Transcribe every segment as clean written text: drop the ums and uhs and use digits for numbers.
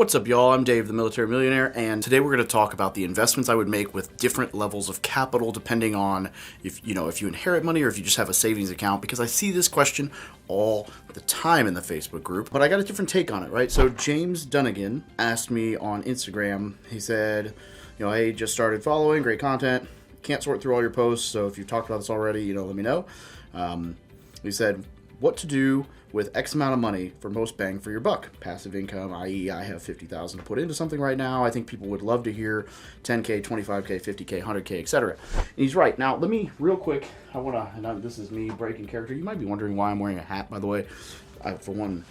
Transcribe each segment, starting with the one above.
What's up, y'all? I'm Dave, the Military Millionaire, and today we're going to talk about the investments I would make with different levels of capital depending on if you inherit money or if you just have a savings account, because I see this question all the time in the Facebook group, but I got a different take on it, right? So James Dunnigan asked me on Instagram, he said, hey, just started following, great content, can't sort through all your posts, so if you've talked about this already, let me know. He said, what to do with X amount of money for most bang for your buck. Passive income, i.e. I have $50,000 to put into something right now. I think people would love to hear $10K, $25K, $50K, $100K, etc. And he's right. Now, let me, real quick, this is me breaking character. You might be wondering why I'm wearing a hat, by the way. For one,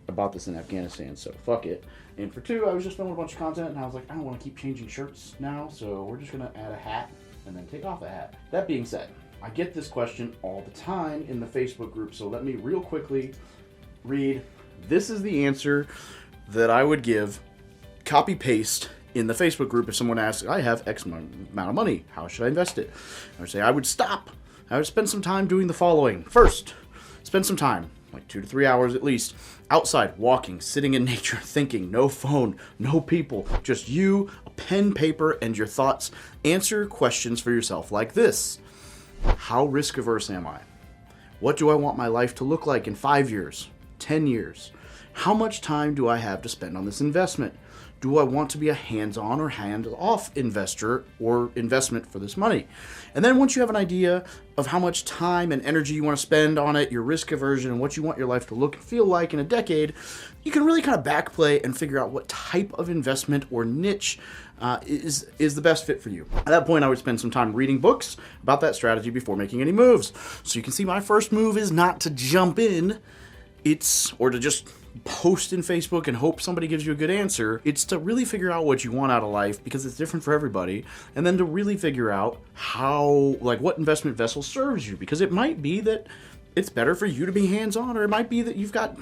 I bought this in Afghanistan, so fuck it. And for two, I was just filming a bunch of content, and I was like, I don't want to keep changing shirts now, so we're just going to add a hat and then take off the hat. That being said, I get this question all the time in the Facebook group, so let me real quickly read. This is the answer that I would give, copy paste in the Facebook group if someone asks, I have X amount of money, how should I invest it? I would say I would spend some time doing the following. First, spend some time, like 2 to 3 hours at least, outside, walking, sitting in nature, thinking, no phone, no people, just you, a pen, paper, and your thoughts. Answer questions for yourself like this. How risk averse am I? What do I want my life to look like in 5 years, 10 years? How much time do I have to spend on this investment? Do I want to be a hands-on or hands-off investor or investment for this money? And then once you have an idea of how much time and energy you want to spend on it, your risk aversion, and what you want your life to look and feel like in a decade, you can really kind of backplay and figure out what type of investment or niche is the best fit for you. At that point, I would spend some time reading books about that strategy before making any moves. So you can see my first move is not to jump in, or to just post in Facebook and hope somebody gives you a good answer. It's to really figure out what you want out of life, because it's different for everybody, and then to really figure out what investment vessel serves you, because it might be that it's better for you to be hands-on, or it might be that you've got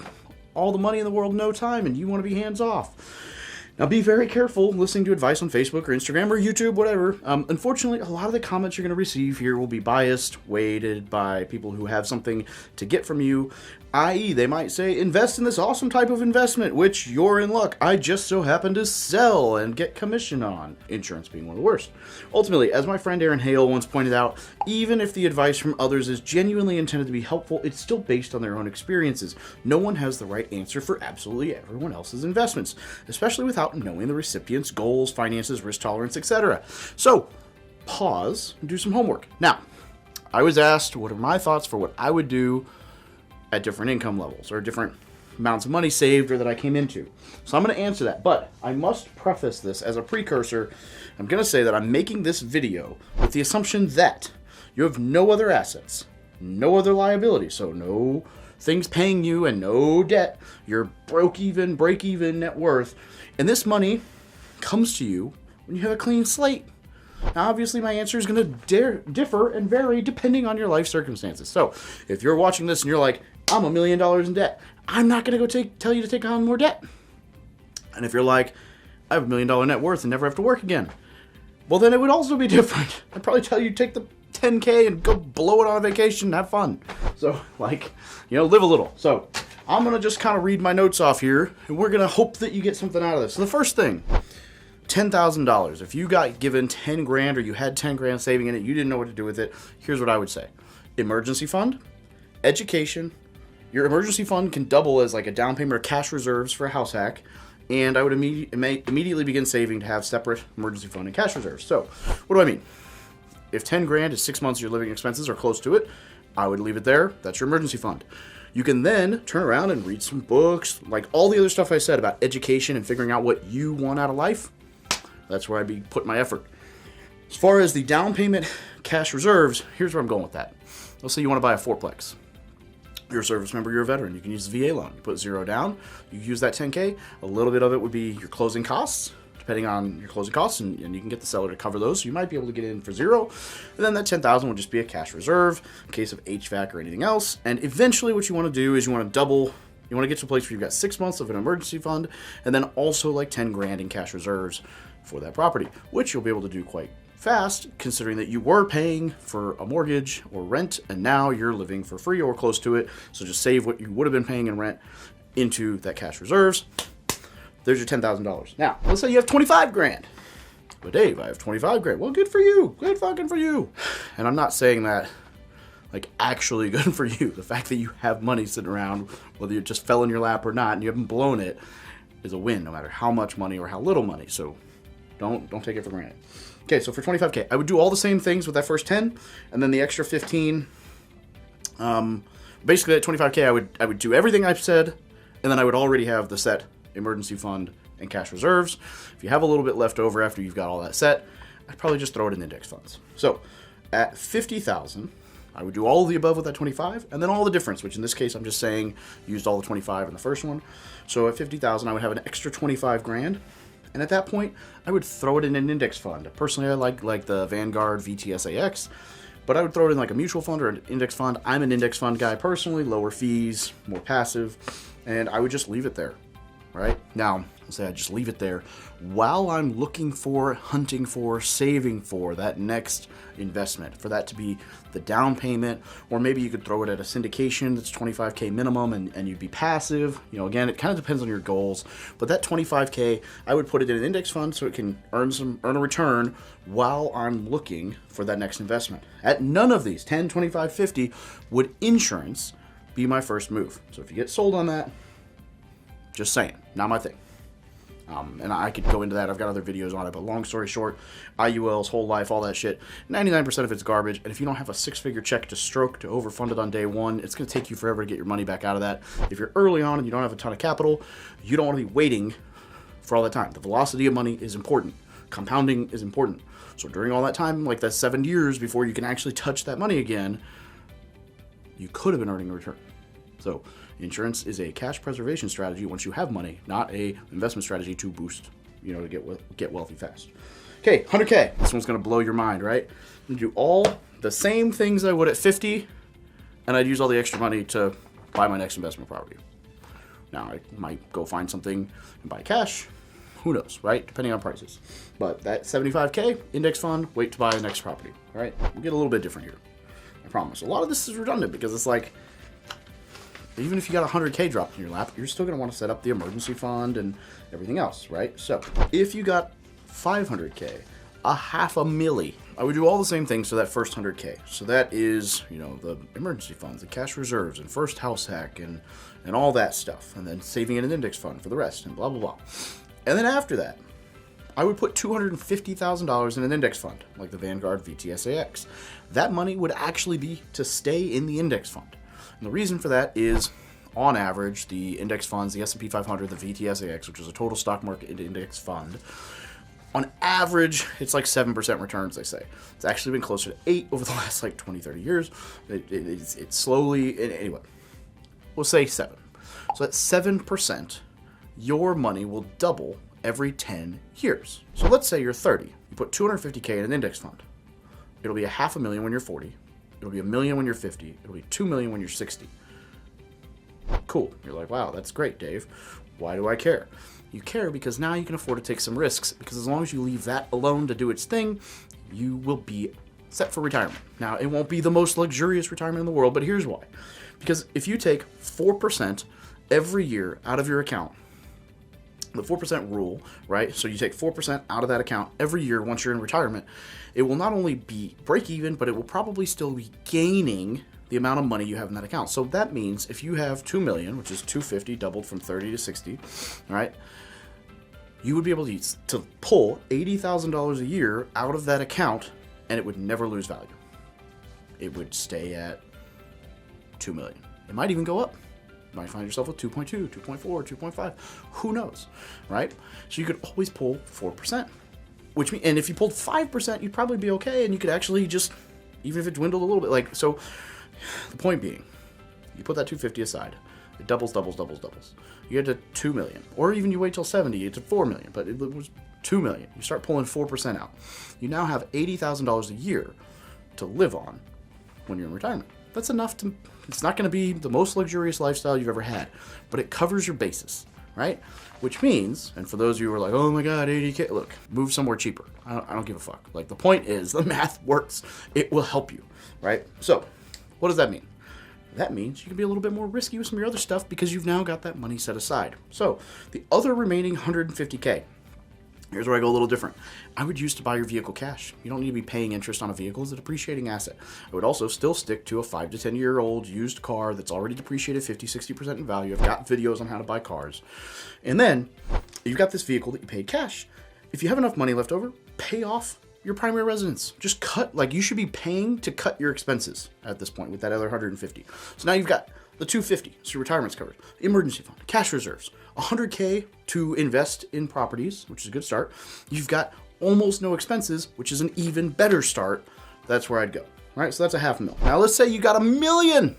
all the money in the world, no time, and you want to be hands-off. Now, be very careful listening to advice on Facebook or Instagram or YouTube, whatever. Unfortunately, a lot of the comments you're going to receive here will be biased, weighted by people who have something to get from you, i.e. they might say, invest in this awesome type of investment, which you're in luck. I just so happen to sell and get commission on. Insurance being one of the worst. Ultimately, as my friend Aaron Hale once pointed out, even if the advice from others is genuinely intended to be helpful, it's still based on their own experiences. No one has the right answer for absolutely everyone else's investments, especially without knowing the recipient's goals, finances, risk tolerance, etc. So, pause and do some homework. Now, I was asked what are my thoughts for what I would do at different income levels or different amounts of money saved or that I came into. So I'm going to answer that, but I must preface this as a precursor. I'm going to say that I'm making this video with the assumption that you have no other assets, no other liabilities, so no things paying you and no debt. You're break even net worth, and this money comes to you when you have a clean slate. Now, obviously, my answer is going to differ and vary depending on your life circumstances. So, if you're watching this and you're like, I'm $1 million in debt, I'm not going to tell you to take on more debt. And if you're like, I have $1 million net worth and never have to work again, well, then it would also be different. I'd probably tell you to take the $10K and go blow it on a vacation and have fun. So, live a little. So, I'm going to just kind of read my notes off here, and we're going to hope that you get something out of this. So, the first thing, $10,000. If you got given 10 grand or you had 10 grand saving in it, you didn't know what to do with it, here's what I would say. Emergency fund, education. Your emergency fund can double as like a down payment or cash reserves for a house hack. And I would immediately begin saving to have separate emergency fund and cash reserves. So what do I mean? If 10 grand is 6 months of your living expenses or close to it, I would leave it there. That's your emergency fund. You can then turn around and read some books, like all the other stuff I said about education and figuring out what you want out of life. That's where I'd be putting my effort. As far as the down payment cash reserves, here's where I'm going with that. Let's say you want to buy a fourplex. You're a service member, you're a veteran. You can use the VA loan. You put $0 down. You use that $10K. A little bit of it would be your closing costs, depending on your closing costs, and you can get the seller to cover those. So you might be able to get in for $0. And then that $10,000 will just be a cash reserve in case of HVAC or anything else. And eventually what you want to do is you want to get to a place where you've got 6 months of an emergency fund and then also like 10 grand in cash reserves for that property, which you'll be able to do quite fast, considering that you were paying for a mortgage or rent, and now you're living for free or close to it. So just save what you would have been paying in rent into that cash reserves. there's your $10,000. Now, let's say you have 25 grand. But Dave, I have 25 grand. Well, good for you. Good fucking for you. And I'm not saying that like actually good for you. The fact that you have money sitting around, whether it just fell in your lap or not, and you haven't blown it, is a win, no matter how much money or how little money. So don't take it for granted. Okay, so for 25K, I would do all the same things with that first 10, and then the extra 15. Basically, at 25K, I would do everything I've said, and then I would already have the set emergency fund and cash reserves. If you have a little bit left over after you've got all that set, I'd probably just throw it in index funds. So at 50,000, I would do all of the above with that 25, and then all the difference, which in this case, I'm just saying used all the 25 in the first one. So at 50,000, I would have an extra 25 grand. And at that point, I would throw it in an index fund. Personally, I like the Vanguard VTSAX, but I would throw it in like a mutual fund or an index fund. I'm an index fund guy personally, lower fees, more passive, and I would just leave it there, right? Now, let's say I just leave it there while I'm looking for, hunting for, saving for that next investment, for that to be the down payment, or maybe you could throw it at a syndication that's 25K minimum and you'd be passive. You know, again, it kind of depends on your goals, but that 25K, I would put it in an index fund so it can earn a return while I'm looking for that next investment. At none of these, 10, 25, 50, would insurance be my first move. So if you get sold on that, just saying, not my thing. And I could go into that. I've got other videos on it, but long story short, IULs, whole life, all that shit, 99% of it's garbage. And if you don't have a six-figure check to stroke to overfund it on day one, it's going to take you forever to get your money back out of that. If you're early on and you don't have a ton of capital, you don't want to be waiting for all that time. The velocity of money is important. Compounding is important. So during all that time, like that 7 years before you can actually touch that money again, you could have been earning a return. So insurance is a cash preservation strategy once you have money, not a investment strategy to boost, to get wealthy fast. Okay, 100K. This one's going to blow your mind, right? I'm going to do all the same things I would at 50, and I'd use all the extra money to buy my next investment property. Now, I might go find something and buy cash. Who knows, right? Depending on prices. But that 75K, index fund, wait to buy the next property, all right? We'll get a little bit different here. I promise. A lot of this is redundant because it's like, even if you got 100K dropped in your lap, you're still going to want to set up the emergency fund and everything else, right? So if you got 500K, a $500,000, I would do all the same things to that first 100K. So that is, the emergency funds, the cash reserves, and first house hack, and all that stuff. And then saving in an index fund for the rest, and blah, blah, blah. And then after that, I would put $250,000 in an index fund, like the Vanguard VTSAX. That money would actually be to stay in the index fund. And the reason for that is, on average, the index funds, the S&P 500, the VTSAX, which is a total stock market index fund, on average, it's like 7% returns, they say. It's actually been closer to 8 over the last 20, 30 years. It's slowly, anyway, we'll say 7. So at 7%, your money will double every 10 years. So let's say you're 30. You put $250K in an index fund. It'll be $500,000 when you're 40. It'll be $1 million when you're 50. It'll be $2 million when you're 60. Cool. You're like, wow, that's great, Dave. Why do I care? You care because now you can afford to take some risks, because as long as you leave that alone to do its thing, you will be set for retirement. Now, it won't be the most luxurious retirement in the world, but here's why. Because if you take 4% every year out of your account, the 4% rule, right? So you take 4% out of that account every year once you're in retirement, it will not only be break even, but it will probably still be gaining the amount of money you have in that account. So that means if you have $2 million, which is 250 doubled from 30 to 60, right? You would be able to pull $80,000 a year out of that account, and it would never lose value. It would stay at $2 million. It might even go up. You might find yourself with 2.2, 2.4, 2.5. Who knows, right? So you could always pull 4%. And if you pulled 5%, you'd probably be okay, and you could actually just, even if it dwindled a little bit, so the point being, you put that 250 aside, it doubles. You get to 2 million, or even you wait till 70, you get to 4 million, but it was 2 million. You start pulling 4% out. You now have $80,000 a year to live on when you're in retirement. That's enough it's not going to be the most luxurious lifestyle you've ever had, but it covers your basis, right? Which means, and for those of you who are like, oh my God, 80K, look, move somewhere cheaper. I don't give a fuck. The point is, the math works. It will help you, right? So, what does that mean? That means you can be a little bit more risky with some of your other stuff because you've now got that money set aside. So the other remaining 150K, here's where I go a little different. I would use to buy your vehicle cash. You don't need to be paying interest on a vehicle. It's a depreciating asset. I would also still stick to a 5 to 10 year old used car that's already depreciated 50-60% in value. I've got videos on how to buy cars. And then you've got this vehicle that you paid cash. If you have enough money left over, pay off your primary residence. Just cut, like you should be paying to cut your expenses at this point with that other 150. So now you've got the 250, so your retirement's covered, emergency fund, cash reserves, 100K to invest in properties, which is a good start. You've got almost no expenses, which is an even better start. That's where I'd go. All right, so that's a $500,000. Now let's say you got $1 million,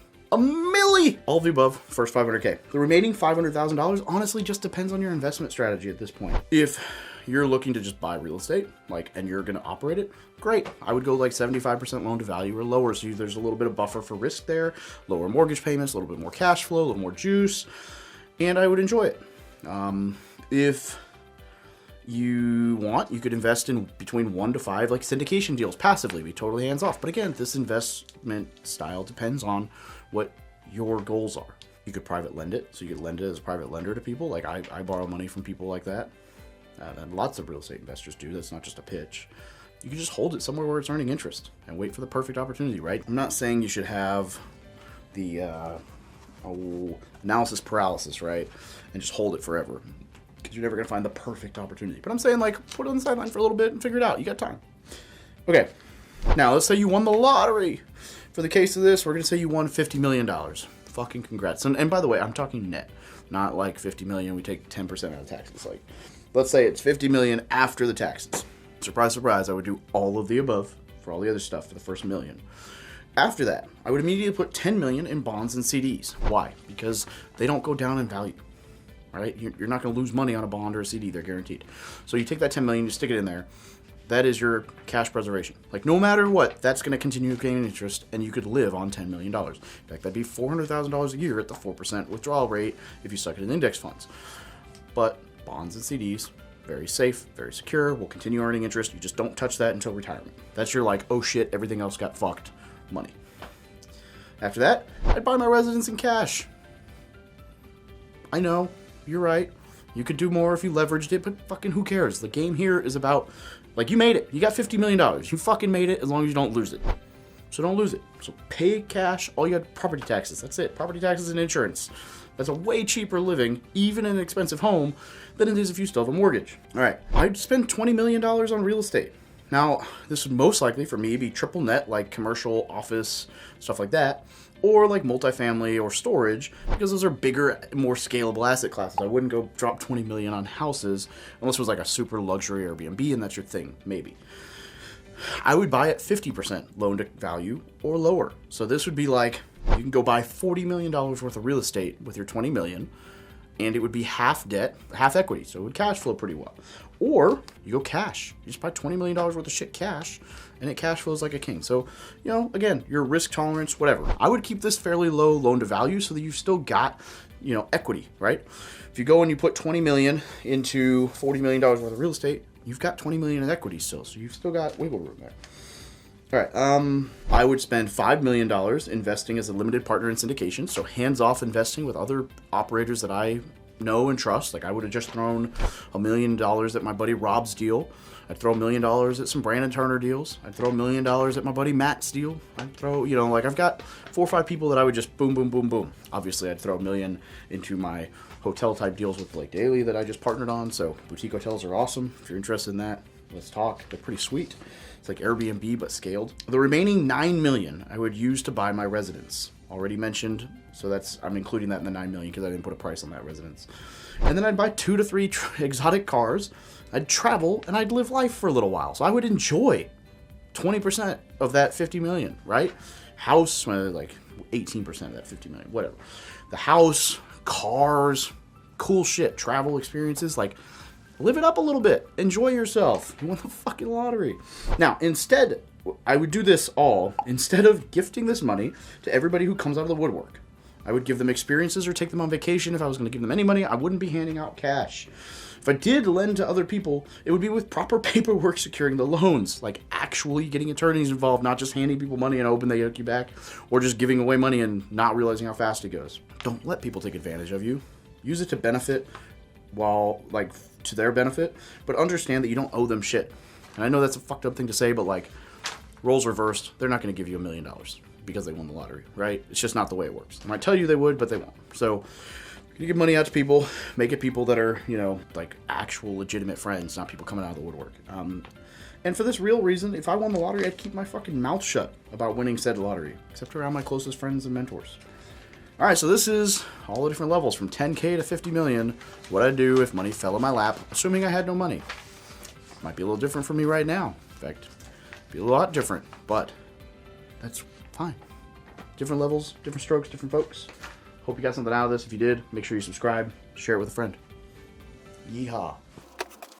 all of the above, first 500K. The remaining $500,000 honestly just depends on your investment strategy at this point. If you're looking to just buy real estate, and you're going to operate it, great. I would go 75% loan to value or lower, so there's a little bit of buffer for risk there, lower mortgage payments, a little bit more cash flow, a little more juice, and I would enjoy it. If you want, you could invest in between 1 to 5 syndication deals passively, be totally hands off. But again, this investment style depends on what your goals are. You could private lend it, so you could lend it as a private lender to people. I borrow money from people like that. And lots of real estate investors do. That's not just a pitch. You can just hold it somewhere where it's earning interest and wait for the perfect opportunity, right? I'm not saying you should have the analysis paralysis, right? And just hold it forever, because you're never going to find the perfect opportunity. But I'm saying, put it on the sideline for a little bit and figure it out. You got time. Okay. Now, let's say you won the lottery. For the case of this, we're going to say you won $50 million. Fucking congrats. And by the way, I'm talking net, not $50 million. We take 10% out of taxes. Let's say it's $50 million after the taxes. Surprise, surprise, I would do all of the above for all the other stuff for the first $1 million. After that, I would immediately put $10 million in bonds and CDs. Why? Because they don't go down in value. All right? You're not going to lose money on a bond or a CD. They're guaranteed. So you take that $10 million, you stick it in there. That is your cash preservation. No matter what, that's going to continue gaining interest, and you could live on $10 million. In fact, that'd be $400,000 a year at the 4% withdrawal rate if you stuck it in index funds. But bonds and CDs, very safe, very secure, will continue earning interest. You just don't touch that until retirement. That's your oh shit, everything else got fucked money. After that, I'd buy my residence in cash. I know, you're right. You could do more if you leveraged it, but fucking who cares? The game here is about, you made it. You got $50 million. You fucking made it as long as you don't lose it. So don't lose it. So pay cash. All you got property taxes. That's it. Property taxes and insurance. That's a way cheaper living, even in an expensive home, than it is if you still have a mortgage. All right, I'd spend $20 million on real estate. Now, this would most likely for me be triple net, commercial, office, stuff like that, or multifamily or storage, because those are bigger, more scalable asset classes. I wouldn't go drop $20 million on houses unless it was a super luxury Airbnb and that's your thing, maybe. I would buy at 50% loan to value or lower. So this would be you can go buy $40 million worth of real estate with your $20 million, and it would be half debt, half equity. So it would cash flow pretty well. Or you go cash. You just buy $20 million worth of shit cash, and it cash flows like a king. So, again, your risk tolerance, whatever. I would keep this fairly low loan to value so that you've still got, equity, right? If you go and you put $20 million into $40 million worth of real estate, you've got $20 million in equity still. So you've still got wiggle room there. All right, I would spend $5 million investing as a limited partner in syndication, so hands-off investing with other operators that I know and trust. I would have just thrown $1 million at my buddy Rob's deal. I'd throw $1 million at some Brandon Turner deals. I'd throw $1 million at my buddy Matt's deal. I'd throw, I've got 4 or 5 people that I would just boom, boom, boom, boom. Obviously, I'd throw $1 million into my hotel-type deals with Blake Daly that I just partnered on, so boutique hotels are awesome. If you're interested in that, let's talk. They're pretty sweet. It's like Airbnb, but scaled. The remaining $9 million I would use to buy my residence. Already mentioned, so I'm including that in the $9 million because I didn't put a price on that residence. And then I'd buy 2 to 3 exotic cars. I'd travel, and I'd live life for a little while. So I would enjoy 20% of that $50 million, right? House, 18% of that $50 million, whatever. The house, cars, cool shit, travel experiences, live it up a little bit. Enjoy yourself. You won the fucking lottery. Now, instead, I would do this all, instead of gifting this money to everybody who comes out of the woodwork. I would give them experiences or take them on vacation. If I was going to give them any money, I wouldn't be handing out cash. If I did lend to other people, it would be with proper paperwork securing the loans, like actually getting attorneys involved, not just handing people money and hoping they hook you back, or just giving away money and not realizing how fast it goes. Don't let people take advantage of you. Use it to benefit to their benefit, but understand that you don't owe them shit. And I know that's a fucked up thing to say, but like, roles reversed, they're not going to give you $1 million because they won the lottery, right? It's just not the way it works. They might tell you they would, but they won't. So you give money out to people, make it people that are, like actual legitimate friends, not people coming out of the woodwork. And for this real reason, if I won the lottery, I'd keep my fucking mouth shut about winning said lottery, except around my closest friends and mentors. All right, so this is all the different levels from 10K to 50 million. What I'd do if money fell in my lap, assuming I had no money. Might be a little different from me right now. In fact, be a lot different, but that's fine. Different levels, different strokes, different folks. Hope you got something out of this. If you did, make sure you subscribe, share it with a friend. Yeehaw.